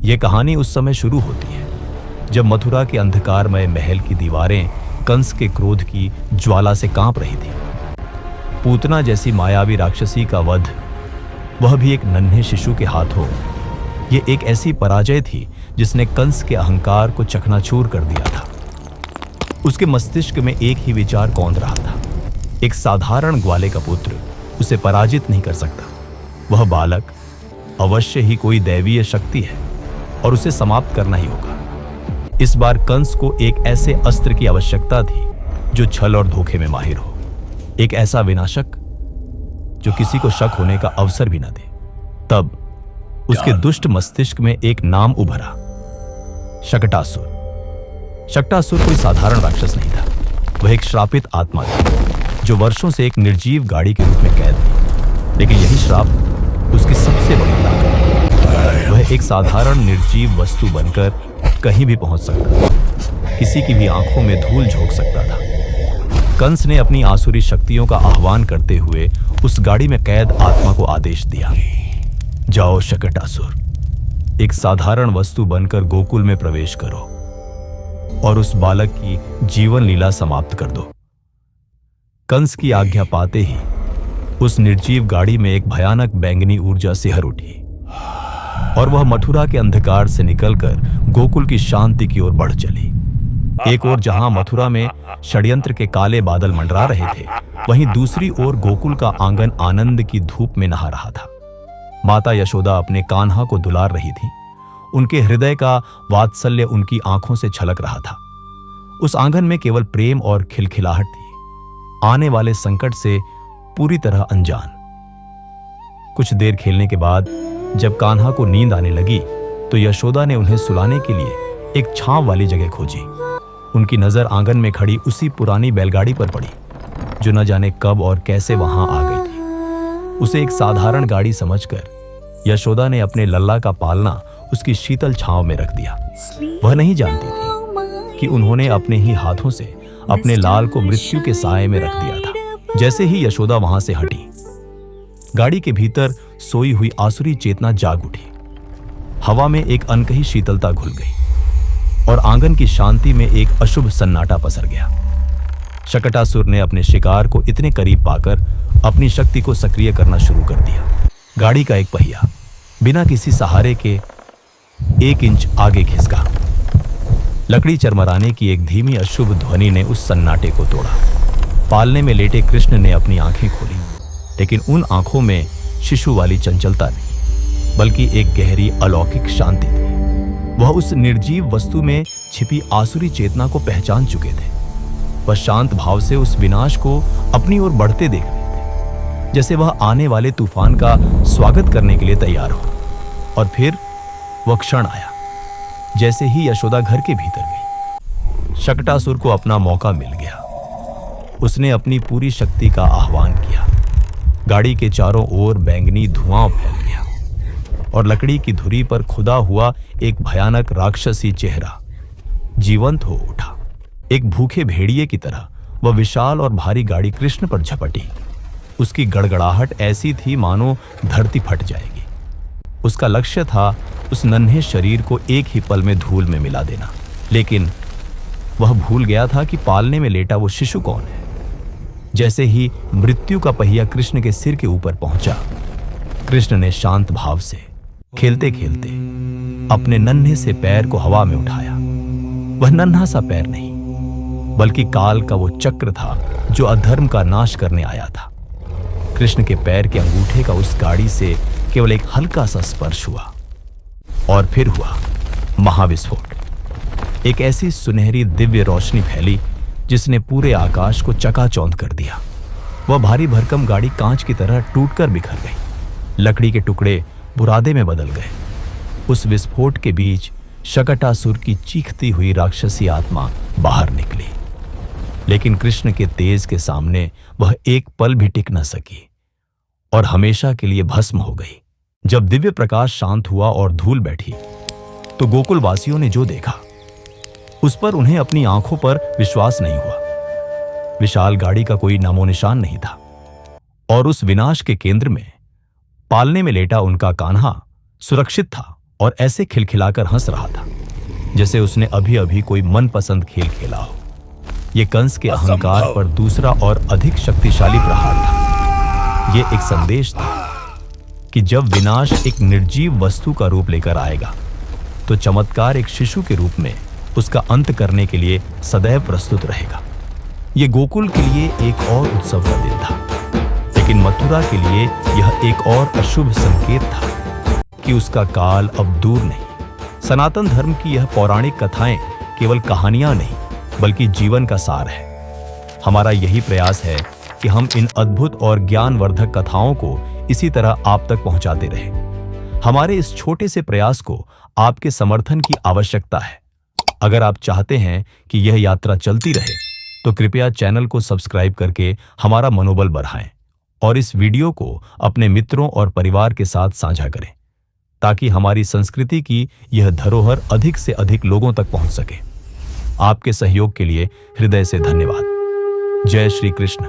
ये कहानी उस समय शुरू होती है जब मथुरा के अंधकारमय महल की दीवारें कंस के क्रोध की ज्वाला से कांप रही थी। पूतना जैसी मायावी राक्षसी का वध, वह भी एक नन्हे शिशु के हाथों, ये एक ऐसी पराजय थी जिसने कंस के अहंकार को चकनाचूर कर दिया था। उसके मस्तिष्क में एक ही विचार कौंध रहा था, एक साधारण ग्वाले का पुत्र उसे पराजित नहीं कर सकता। वह बालक अवश्य ही कोई दैवीय शक्ति है और उसे समाप्त करना ही होगा। इस बार कंस को एक ऐसे अस्त्र की आवश्यकता थी जो छल और धोखे में माहिर हो, एक ऐसा विनाशक जो किसी को शक होने का अवसर भी न दे। तब उसके दुष्ट मस्तिष्क में एक नाम उभरा, शकटासुर। शकटासुर कोई साधारण राक्षस नहीं था, वह एक श्रापित आत्मा थी जो वर्षों से एक निर्जीव गाड़ी के रूप में कैद थी। लेकिन यही श्राप उसकी सबसे बड़ी ताकत। वह एक साधारण निर्जीव वस्तु बनकर कहीं भी पहुंच सकता था, किसी की भी आंखों में धूल झोंक सकता था। कंस ने अपनी आसुरी शक्तियों का आह्वान करते हुए उस गाड़ी में कैद आत्मा को आदेश दिया, जाओ शकटासुर, एक साधारण वस्तु बनकर गोकुल में प्रवेश करो और उस बालक की जीवन लीला समाप्त कर दो। कंस की आज्ञा पाते ही उस निर्जीव गाड़ी में एक भयानक बैंगनी ऊर्जा सिहर उठी और वह मथुरा के अंधकार से निकलकर गोकुल की शांति की ओर बढ़ चली। एक ओर जहां मथुरा में षड्यंत्र के काले बादल मंडरा रहे थे, वहीं दूसरी ओर गोकुल का आंगन आनंद की धूप में नहा रहा था। माता यशोदा अपने कान्हा को दुलार रही थी, उनके हृदय का वात्सल्य उनकी आंखों से छलक रहा था। उस आंगन में केवल प्रेम और खिलखिलाहट थी, आने वाले संकट से पूरी तरह अनजान। कुछ देर खेलने के बाद जब कान्हा को नींद आने लगी तो यशोदा ने उन्हें सुलाने के लिए एक छांव वाली जगह खोजी। उनकी नजर आंगन में खड़ी उसी पुरानी बैलगाड़ी पर पड़ी जो न जाने कब और कैसे वहां आ गई थी। उसे एक साधारण गाड़ी समझकर यशोदा ने अपने लल्ला का पालना उसकी शीतल छांव में रख दिया। वह नहीं जानती थी कि उन्होंने अपने ही हाथों से अपने लाल को मृत्यु के साए में रख दिया था। जैसे ही यशोदा वहां से हटी, गाड़ी के भीतर सोई हुई आसुरी चेतना जाग उठी। हवा में एक अनकही शीतलता घुल गई और आंगन की शांति में एक अशुभ सन्नाटा पसर गया। शकटासुर ने अपने शिकार को इतने करीब पाकर अपनी शक्ति को सक्रिय करना शुरू कर दिया। गाड़ी का एक पहिया बिना किसी सहारे के 1 इंच आगे खिसका। लकड़ी चरमराने की एक धीमी अशुभ ध्वनि ने उस सन्नाटे को तोड़ा। पालने में लेटे कृष्ण ने अपनी आंखें खोली, लेकिन उन आंखों में शिशु वाली चंचलता नहीं, बल्कि एक गहरी अलौकिक शांति थी। वह उस निर्जीव वस्तु में छिपी आसुरी चेतना को पहचान चुके थे। वह शांत भाव से उस विनाश को अपनी ओर बढ़ते देख रहे थे, जैसे वह आने वाले तूफान का स्वागत करने के लिए तैयार हो। और फिर वह क्षण आया, जैसे ही यशोदा घर के भीतर गई। शकटासुर को अपना मौका मिल गया। उसने अपनी पूरी शक्ति का आह्वान किया। गाड़ी के चारों ओर बैंगनी धुआं फैल गया और लकड़ी की धुरी पर खुदा हुआ एक भयानक राक्षसी चेहरा जीवंत हो उठा। एक भूखे भेड़िए की तरह वह विशाल और भारी गाड़ी कृष्ण पर झपटी। उसकी गड़गड़ाहट ऐसी थी मानो धरती फट जाएगी। उसका लक्ष्य था उस नन्हे शरीर को एक ही पल में धूल में मिला देना, लेकिन वह भूल गया था कि पालने में लेटा वो शिशु कौन है। जैसे ही मृत्यु का पहिया कृष्ण के सिर के ऊपर पहुंचा, कृष्ण ने शांत भाव से खेलते खेलते अपने नन्हे से पैर को हवा में उठाया। वह नन्हा सा पैर नहीं, बल्कि काल का वो चक्र था जो अधर्म का नाश करने आया था। कृष्ण के पैर के अंगूठे का उस गाड़ी से केवल एक हल्का सा स्पर्श हुआ और फिर हुआ महाविस्फोट। एक ऐसी सुनहरी दिव्य रोशनी फैली जिसने पूरे आकाश को चकाचौंध कर दिया। वह भारी भरकम गाड़ी कांच की तरह टूटकर बिखर गई। लकड़ी के टुकड़े बुरादे में बदल गए। उस विस्फोट के बीच शकटासुर की चीखती हुई राक्षसी आत्मा बाहर निकली, लेकिन कृष्ण के तेज के सामने वह एक पल भी टिक न सकी और हमेशा के लिए भस्म हो गई। जब दिव्य प्रकाश शांत हुआ और धूल बैठी, तो गोकुल वासियों ने जो देखा उस पर उन्हें अपनी आंखों पर विश्वास नहीं हुआ। विशाल गाड़ी का कोई नामो निशान नहीं था और उस विनाश के केंद्र में पालने में लेटा उनका कान्हा सुरक्षित था और ऐसे खिलखिलाकर हंस रहा था जैसे उसने अभी अभी कोई मनपसंद खेल खेला हो। यह कंस के अहंकार पर दूसरा और अधिक शक्तिशाली प्रहार था। यह एक संदेश था कि जब विनाश एक निर्जीव वस्तु का रूप लेकर आएगा तो चमत्कार एक शिशु के रूप में उसका अंत करने के लिए सदैव प्रस्तुत रहेगा। यह गोकुल के लिए एक और उत्सव का दिन था, लेकिन मथुरा के लिए यह एक और अशुभ संकेत था कि उसका काल अब दूर नहीं। सनातन धर्म की यह पौराणिक कथाएं केवल कहानियां नहीं बल्कि जीवन का सार है। हमारा यही प्रयास है कि हम इन अद्भुत और ज्ञानवर्धक कथाओं को इसी तरह आप तक पहुंचाते रहें। हमारे इस छोटे से प्रयास को आपके समर्थन की आवश्यकता है। अगर आप चाहते हैं कि यह यात्रा चलती रहे तो कृपया चैनल को सब्सक्राइब करके हमारा मनोबल बढ़ाएं और इस वीडियो को अपने मित्रों और परिवार के साथ साझा करें ताकि हमारी संस्कृति की यह धरोहर अधिक से अधिक लोगों तक पहुंच सके। आपके सहयोग के लिए हृदय से धन्यवाद। जय श्री कृष्ण।